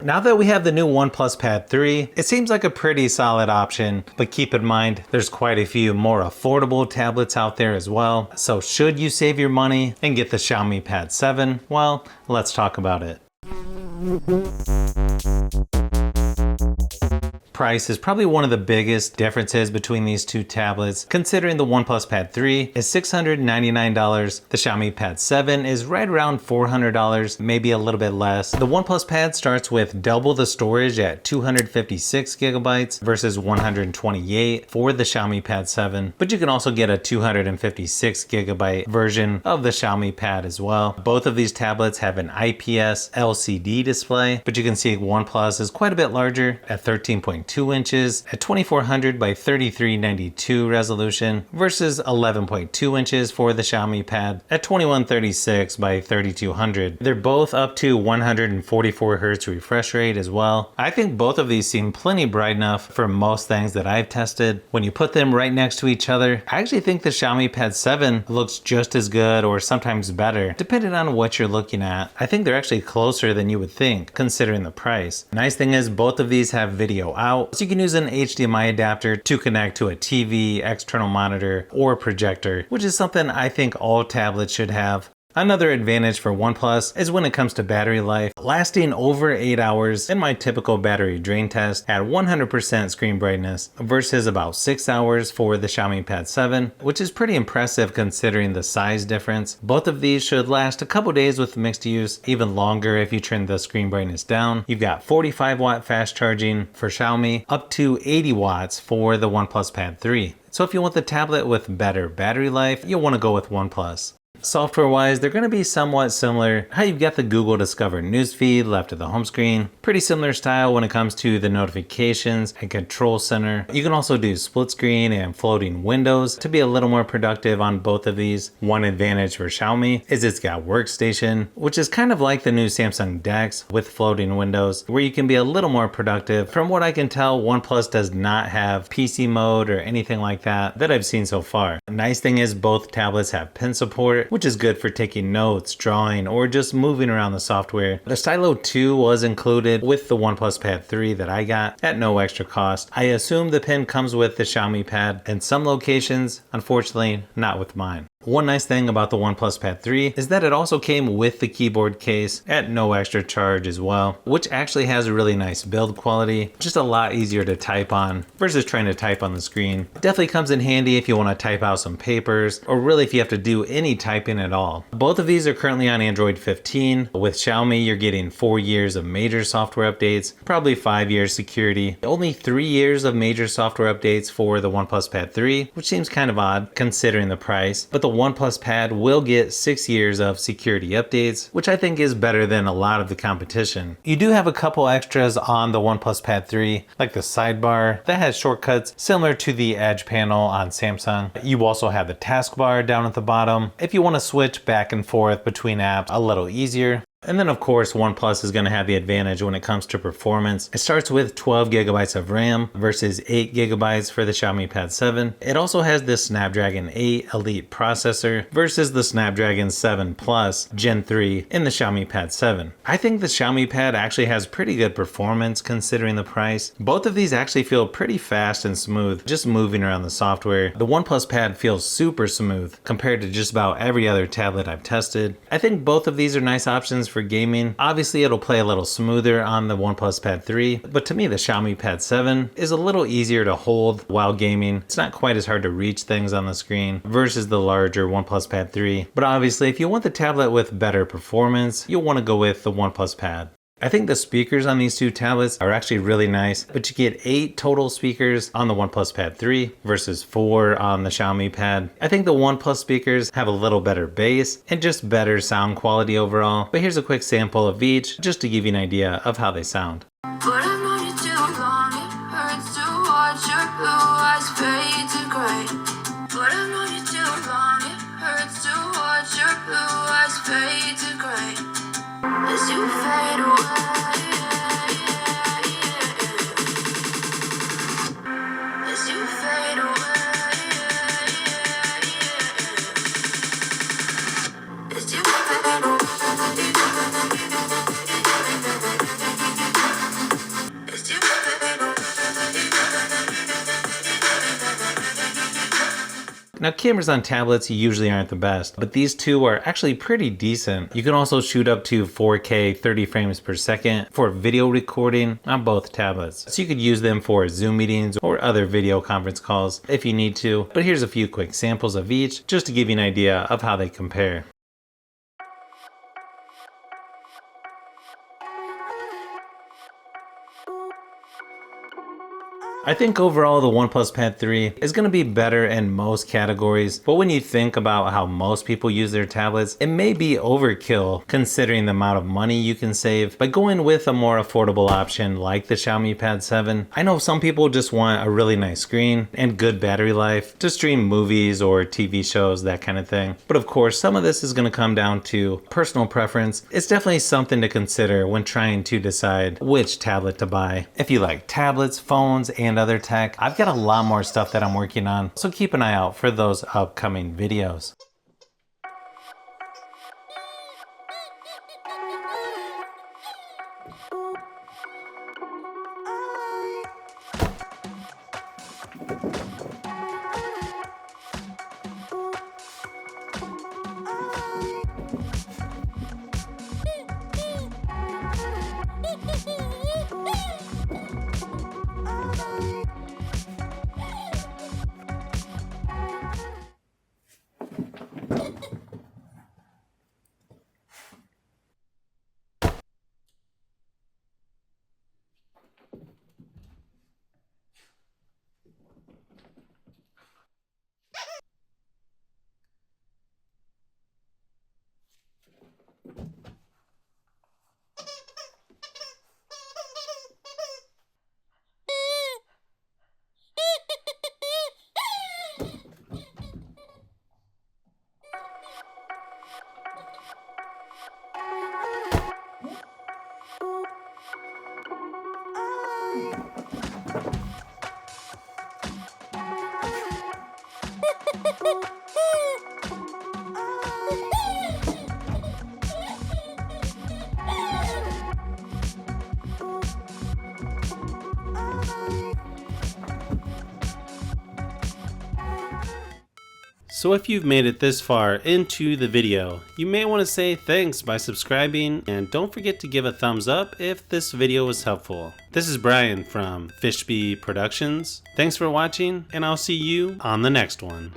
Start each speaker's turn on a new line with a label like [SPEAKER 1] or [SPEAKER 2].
[SPEAKER 1] Now that we have the new OnePlus Pad 3, it seems like a pretty solid option, but keep in mind, there's quite a few more affordable tablets out there as well. So should you save your money and get the Xiaomi Pad 7? Well, let's talk about it. Price is probably one of the biggest differences between these two tablets, considering the OnePlus Pad 3 is $699, the Xiaomi Pad 7 is right around $400, maybe a little bit less. The OnePlus Pad starts with double the storage at 256 gigabytes versus 128 for the Xiaomi Pad 7, but you can also get a 256 gigabyte version of the Xiaomi Pad as well. Both of these tablets have an IPS LCD display, but you can see OnePlus is quite a bit larger at 13.2 inches at 2400 by 3392 resolution versus 11.2 inches for the Xiaomi Pad at 2136 by 3200. They're both up to 144 Hz refresh rate as well. I think both of these seem plenty bright enough for most things that I've tested. When you put them right next to each other, I actually think the Xiaomi Pad 7 looks just as good or sometimes better, depending on what you're looking at. I think they're actually closer than you would think, considering the price. Nice thing is both of these have video out, so you can use an HDMI adapter to connect to a TV, external monitor, or projector, which is something I think all tablets should have. Another advantage for OnePlus is when it comes to battery life, lasting over 8 hours in my typical battery drain test at 100% screen brightness versus about 6 hours for the Xiaomi Pad 7, which is pretty impressive considering the size difference. Both of these should last a couple days with mixed use, even longer if you turn the screen brightness down. You've got 45 watt fast charging for Xiaomi, up to 80 watts for the OnePlus Pad 3. So if you want the tablet with better battery life, you'll want to go with OnePlus. Software wise, they're going to be somewhat similar. How you've got the Google Discover newsfeed left of the home screen. Pretty similar style when it comes to the notifications and control center. You can also do split screen and floating windows to be a little more productive on both of these. One advantage for Xiaomi is it's got workstation, which is kind of like the new Samsung DeX with floating windows, where you can be a little more productive. From what I can tell, OnePlus does not have PC mode or anything like that I've seen so far. Nice thing is both tablets have pen support, which is good for taking notes, drawing, or just moving around the software. The Stylo 2 was included with the OnePlus Pad 3 that I got at no extra cost. I assume the pen comes with the Xiaomi Pad in some locations, unfortunately not with mine. One nice thing about the OnePlus Pad 3 is that it also came with the keyboard case at no extra charge as well, which actually has a really nice build quality, just a lot easier to type on versus trying to type on the screen. Definitely comes in handy if you want to type out some papers, or really if you have to do any typing at all. Both of these are currently on Android 15. With Xiaomi, you're getting 4 years of major software updates, probably 5 years security, only 3 years of major software updates for the OnePlus Pad 3, which seems kind of odd considering the price, but the OnePlus Pad will get 6 years of security updates, which I think is better than a lot of the competition. You do have a couple extras on the OnePlus Pad 3, like the sidebar that has shortcuts similar to the Edge panel on Samsung. You also have the taskbar down at the bottom if you want to switch back and forth between apps a little easier. And then of course OnePlus is going to have the advantage when it comes to performance. It starts with 12 gigabytes of RAM versus 8 gigabytes for the Xiaomi Pad 7. It also has the Snapdragon 8 Elite processor versus the Snapdragon 7 Plus Gen 3 in the Xiaomi Pad 7. I think the Xiaomi Pad actually has pretty good performance considering the price. Both of these actually feel pretty fast and smooth just moving around the software. The OnePlus Pad feels super smooth compared to just about every other tablet I've tested. I think both of these are nice options for gaming. Obviously it'll play a little smoother on the OnePlus Pad 3, but to me the Xiaomi Pad 7 is a little easier to hold while gaming. It's not quite as hard to reach things on the screen versus the larger OnePlus Pad 3. But obviously if you want the tablet with better performance, you'll want to go with the OnePlus Pad. I think the speakers on these two tablets are actually really nice, but you get 8 total speakers on the OnePlus Pad 3 versus 4 on the Xiaomi Pad. I think the OnePlus speakers have a little better bass and just better sound quality overall, but here's a quick sample of each just to give you an idea of how they sound. But I've known you too long, it hurts to watch your blue eyes fade to gray. But I've known you too long, it hurts to watch your blue eyes fade to gray. As you fade away, as you fade away, as you fade away. Now, cameras on tablets usually aren't the best, but these two are actually pretty decent. You can also shoot up to 4K 30 frames per second for video recording on both tablets. So you could use them for Zoom meetings or other video conference calls if you need to, but here's a few quick samples of each just to give you an idea of how they compare. I think overall the OnePlus Pad 3 is going to be better in most categories, but when you think about how most people use their tablets, it may be overkill considering the amount of money you can save by going with a more affordable option like the Xiaomi Pad 7. I know some people just want a really nice screen and good battery life to stream movies or TV shows, that kind of thing. But of course, some of this is going to come down to personal preference. It's definitely something to consider when trying to decide which tablet to buy. If you like tablets, phones, and other tech, I've got a lot more stuff that I'm working on, so keep an eye out for those upcoming videos.
[SPEAKER 2] So if you've made it this far into the video, you may want to say thanks by subscribing, and don't forget to give a thumbs up if this video was helpful. This is Brian from Fishbee Productions. Thanks for watching, and I'll see you on the next one.